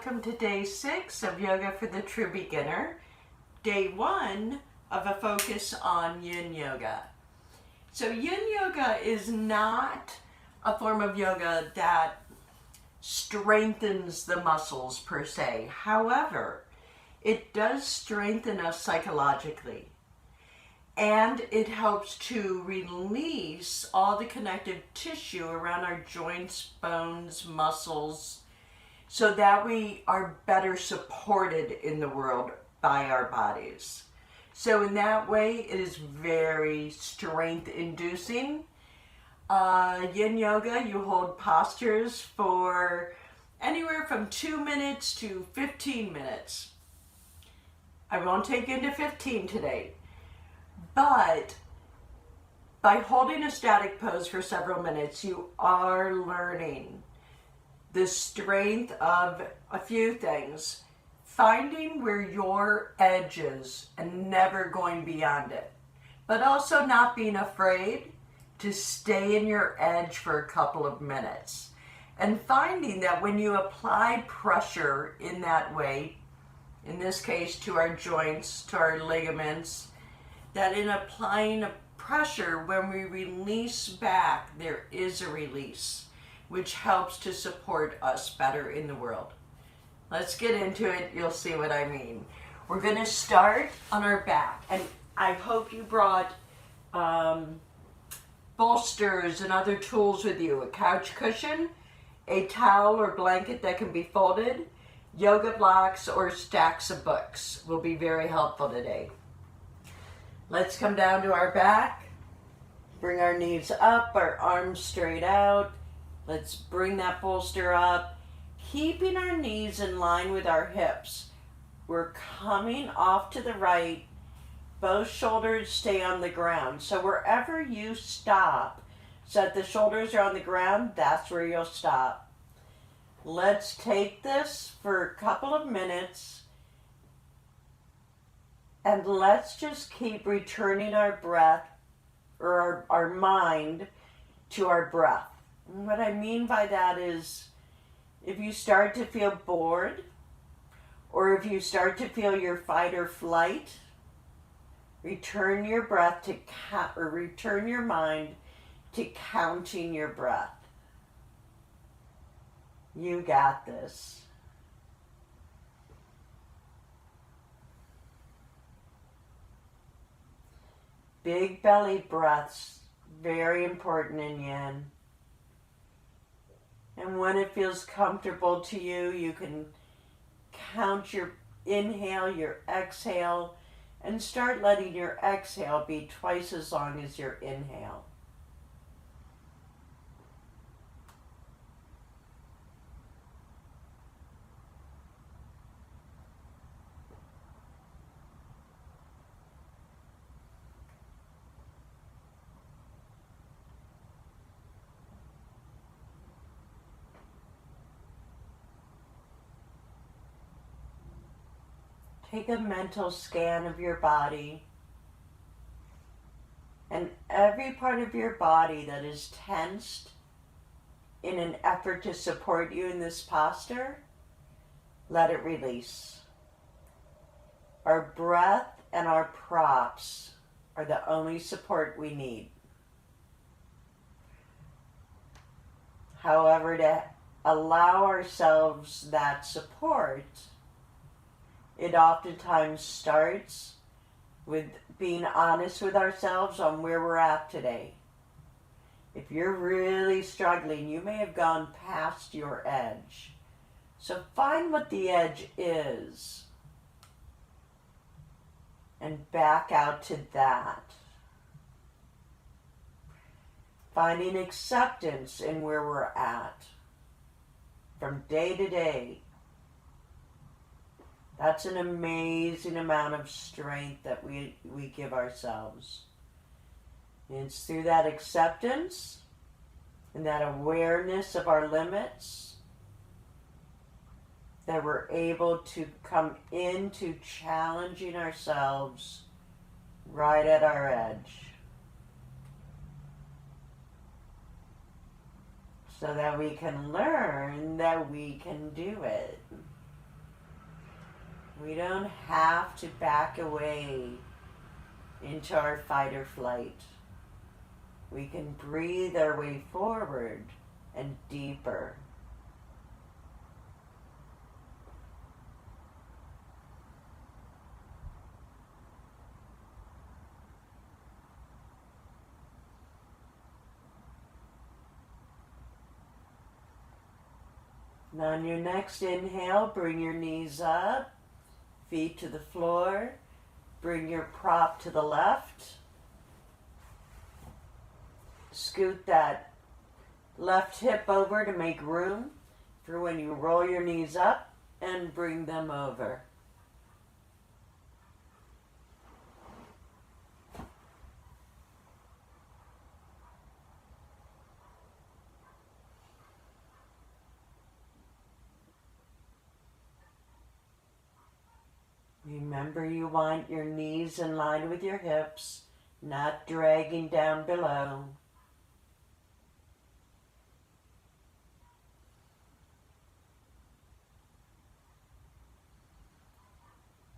welcome to day 6 of Yoga for the True Beginner. Day 1 of a focus on Yin Yoga. So Yin Yoga is not a form of yoga that strengthens the muscles per se. However, it does strengthen us psychologically. And it helps to release all the connective tissue around our joints, bones, muscles, so that we are better supported in the world by our bodies. So in that way, it is very strength-inducing. Yin Yoga, you hold postures for anywhere from 2 minutes to 15 minutes. I won't take you into 15 today. But by holding a static pose for several minutes, you are learning the strength of a few things. Finding where your edge is and never going beyond it. But also not being afraid to stay in your edge for a couple of minutes. And finding that when you apply pressure in that way, in this case to our joints, to our ligaments, that in applying a pressure, when we release back, there is a release, which helps to support us better in the world. Let's get into it. You'll see what I mean. We're going to start on our back. And I hope you brought bolsters and other tools with you. A couch cushion, a towel or blanket that can be folded, yoga blocks, or stacks of books will be very helpful today. Let's come down to our back. Bring our knees up, our arms straight out. Let's bring that bolster up, keeping our knees in line with our hips. We're coming off to the right. Both shoulders stay on the ground. So wherever you stop, so that the shoulders are on the ground, that's where you'll stop. Let's take this for a couple of minutes. And let's just keep returning our breath, or our mind, to our breath. And what I mean by that is, if you start to feel bored, or if you start to feel your fight or flight, return your breath to return your mind to counting your breath. You got this. Big belly breaths, very important in Yin. And when it feels comfortable to you, you can count your inhale, your exhale, and start letting your exhale be twice as long as your inhale. Take a mental scan of your body, and every part of your body that is tensed in an effort to support you in this posture, let it release. Our breath and our props are the only support we need. However, to allow ourselves that support, it oftentimes starts with being honest with ourselves on where we're at today. If you're really struggling, you may have gone past your edge. So find what the edge is and back out to that. Finding acceptance in where we're at from day to day. That's an amazing amount of strength that we give ourselves. And it's through that acceptance and that awareness of our limits that we're able to come into challenging ourselves right at our edge. So that we can learn that we can do it. We don't have to back away into our fight or flight. We can breathe our way forward and deeper. And on your next inhale, bring your knees up, feet to the floor, bring your prop to the left. Scoot that left hip over to make room for when you roll your knees up and bring them over. Remember, you want your knees in line with your hips, not dragging down below.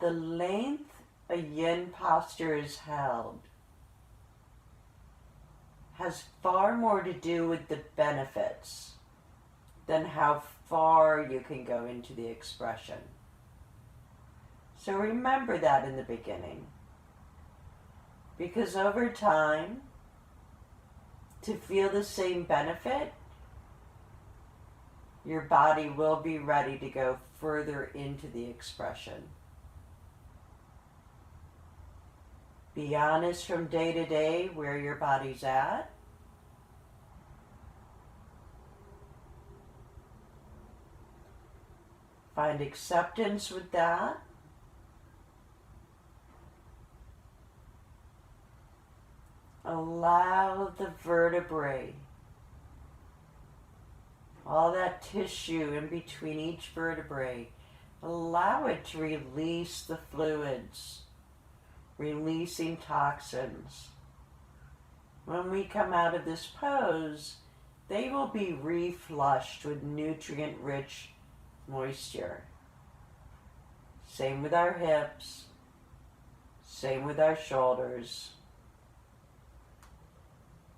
The length a yin posture is held has far more to do with the benefits than how far you can go into the expression. So remember that in the beginning, because over time, to feel the same benefit, your body will be ready to go further into the expression. Be honest from day to day where your body's at. Find acceptance with that. Allow the vertebrae, all that tissue in between each vertebrae, allow it to release the fluids, releasing toxins. When we come out of this pose, they will be reflushed with nutrient-rich moisture. Same with our hips, same with our shoulders.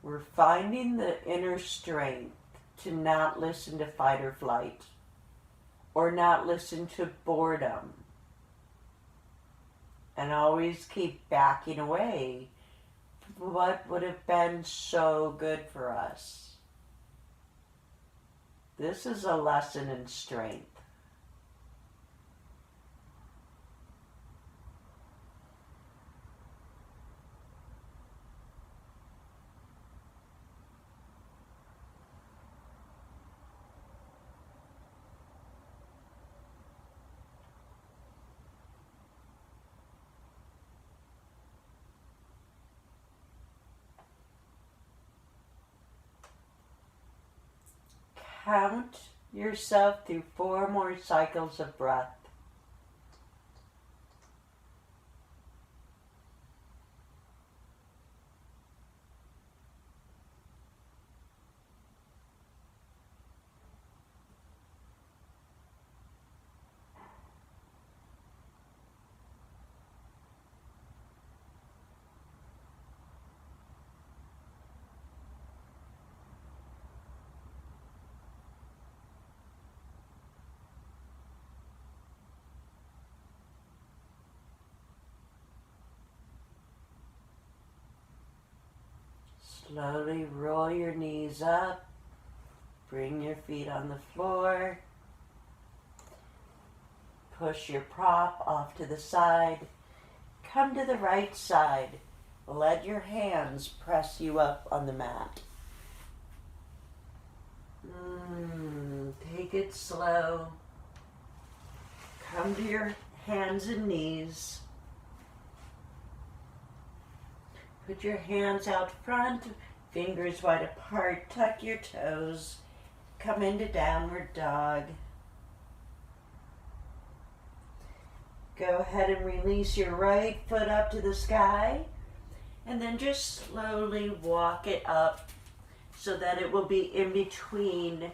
We're finding the inner strength to not listen to fight or flight, or not listen to boredom, and always keep backing away from what would have been so good for us. This is a lesson in strength. Count yourself through 4 more cycles of breath. Slowly roll your knees up, bring your feet on the floor, push your prop off to the side, come to the right side, let your hands press you up on the mat. Take it slow, come to your hands and knees. Put your hands out front, fingers wide apart, tuck your toes, come into downward dog. Go ahead and release your right foot up to the sky, and then just slowly walk it up so that it will be in between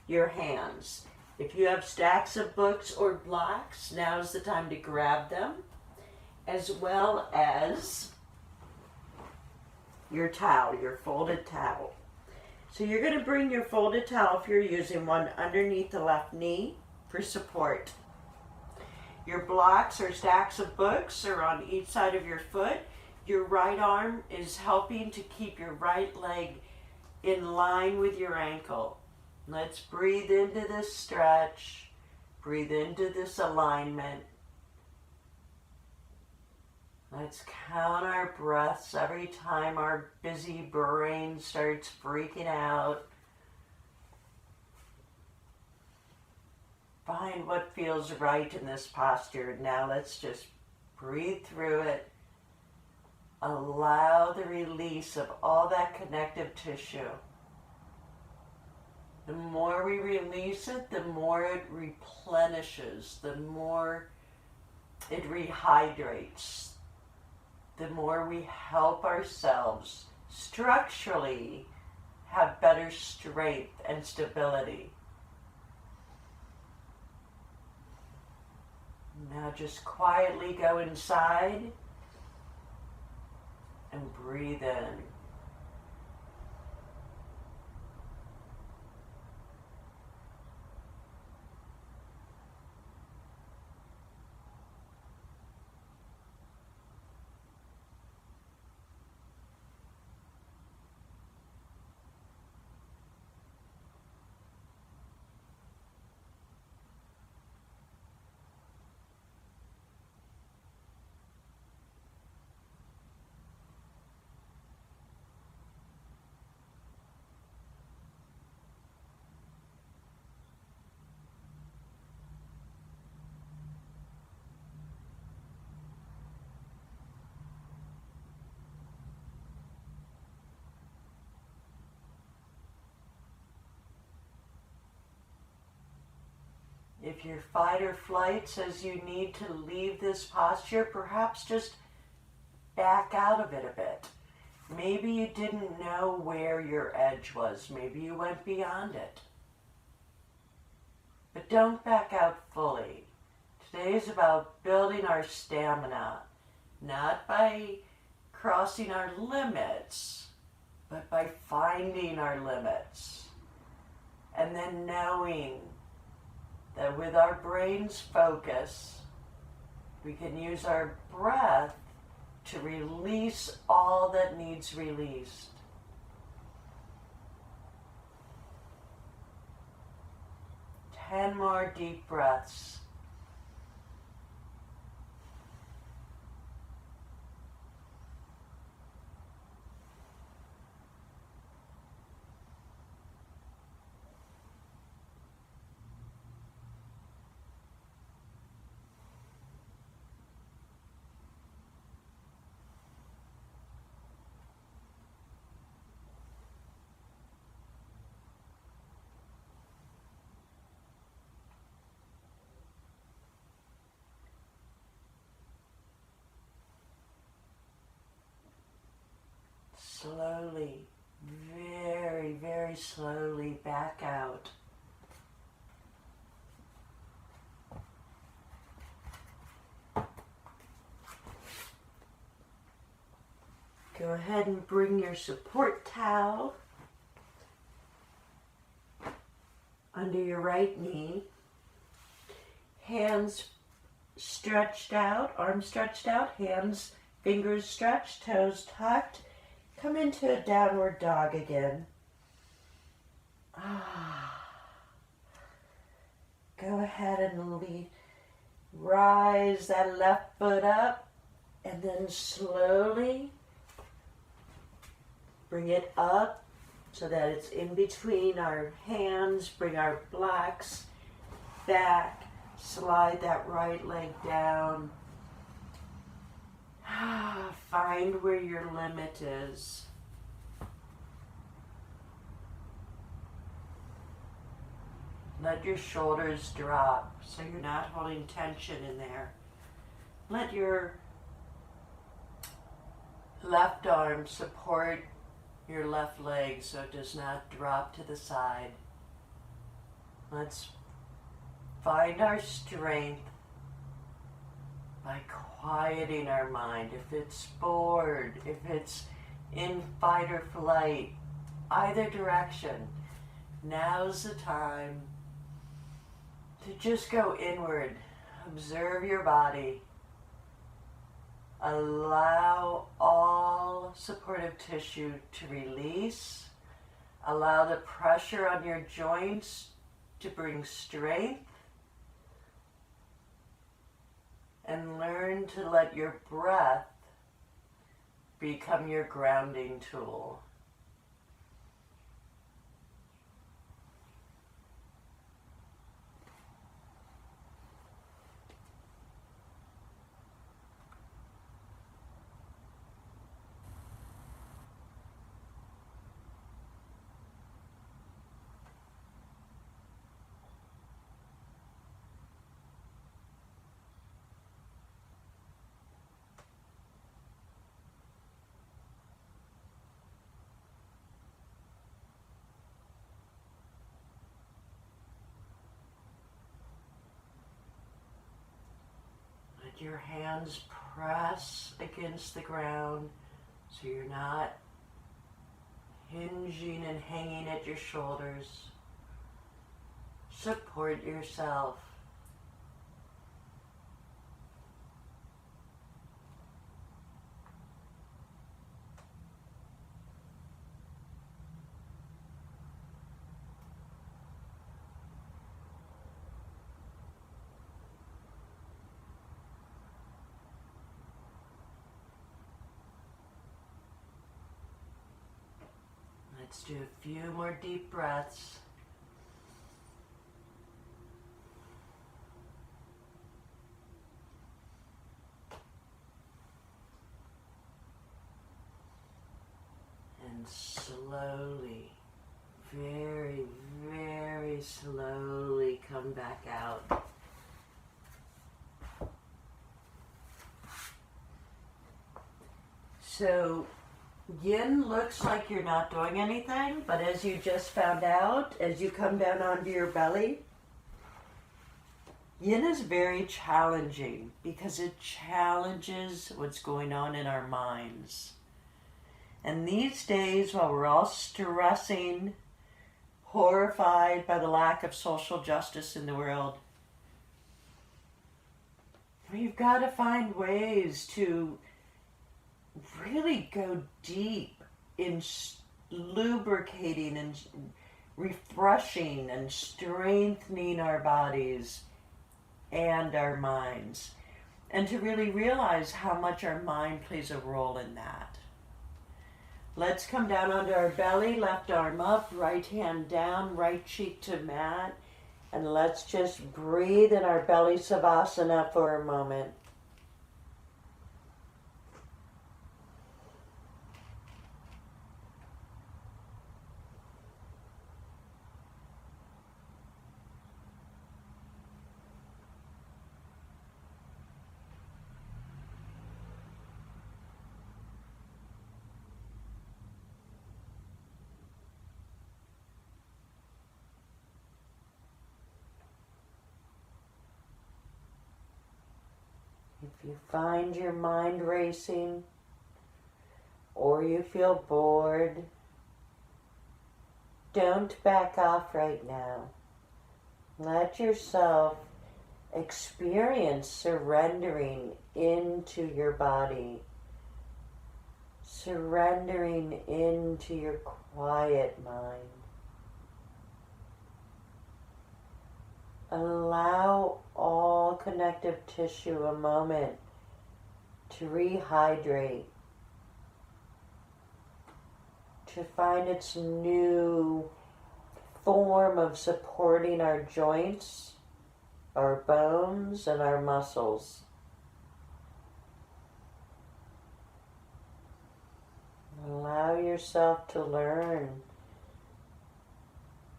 your hands. If you have stacks of books or blocks, now's the time to grab them, as well as your towel, your folded towel. So you're going to bring your folded towel, if you're using one, underneath the left knee for support. Your blocks or stacks of books are on each side of your foot. Your right arm is helping to keep your right leg in line with your ankle. Let's breathe into this stretch. Breathe into this alignment. Let's count our breaths every time our busy brain starts freaking out. Find what feels right in this posture. Now let's just breathe through it. Allow the release of all that connective tissue. The more we release it, the more it replenishes, the more it rehydrates, the more we help ourselves structurally have better strength and stability. Now just quietly go inside and breathe in. If your fight or flight says you need to leave this posture, perhaps just back out of it a bit. Maybe you didn't know where your edge was. Maybe you went beyond it. But don't back out fully. Today is about building our stamina, not by crossing our limits, but by finding our limits. And then knowing that with our brain's focus, we can use our breath to release all that needs released. Ten more deep breaths. Slowly, very, very slowly back out. Go ahead and bring your support towel under your right knee. Hands stretched out, arms stretched out, hands, fingers stretched, toes tucked. Come into a downward dog again. Go ahead and rise that left foot up and then slowly bring it up so that it's in between our hands. Bring our blocks back. Slide that right leg down. Find where your limit is. Let your shoulders drop so you're not holding tension in there. Let your left arm support your left leg so it does not drop to the side. Let's find our strength by quieting our mind. If it's bored, if it's in fight or flight, either direction, now's the time to just go inward. Observe your body. Allow all supportive tissue to release. Allow the pressure on your joints to bring strength. And learn to let your breath become your grounding tool. Let your hands press against the ground so you're not hinging and hanging at your shoulders. Support yourself. Let's do a few more deep breaths. And slowly, very, very slowly come back out. So, Yin looks like you're not doing anything, but as you just found out, as you come down onto your belly, Yin is very challenging because it challenges what's going on in our minds. And these days, while we're all stressing, horrified by the lack of social justice in the world, we've got to find ways to really go deep in lubricating and refreshing and strengthening our bodies and our minds, and to really realize how much our mind plays a role in that. Let's come down onto our belly, left arm up, right hand down, right cheek to mat, and let's just breathe in our belly Savasana for a moment. If you find your mind racing or you feel bored, don't back off right now. Let yourself experience surrendering into your body, surrendering into your quiet mind. Allow all connective tissue a moment to rehydrate, to find its new form of supporting our joints, our bones, and our muscles. Allow yourself to learn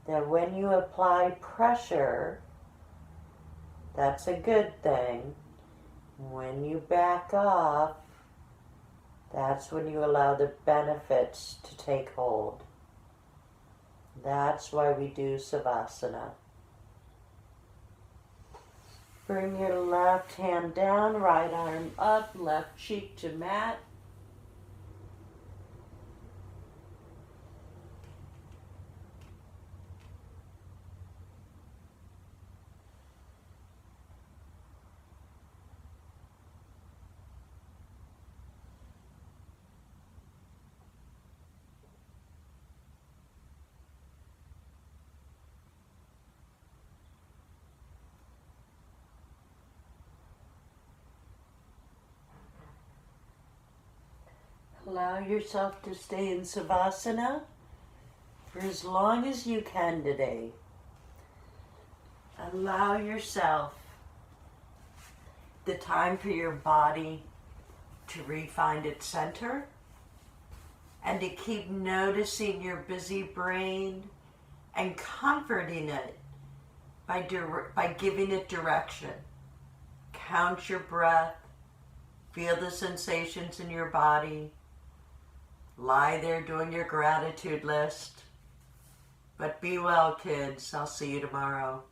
that when you apply pressure, that's a good thing. When you back off, that's when you allow the benefits to take hold. That's why we do Savasana. Bring your left hand down, right arm up, left cheek to mat. Allow yourself to stay in Savasana for as long as you can today. Allow yourself the time for your body to re-find its center and to keep noticing your busy brain and comforting it by giving it direction. Count your breath, feel the sensations in your body, lie there doing your gratitude list. But be well, kids. I'll see you tomorrow.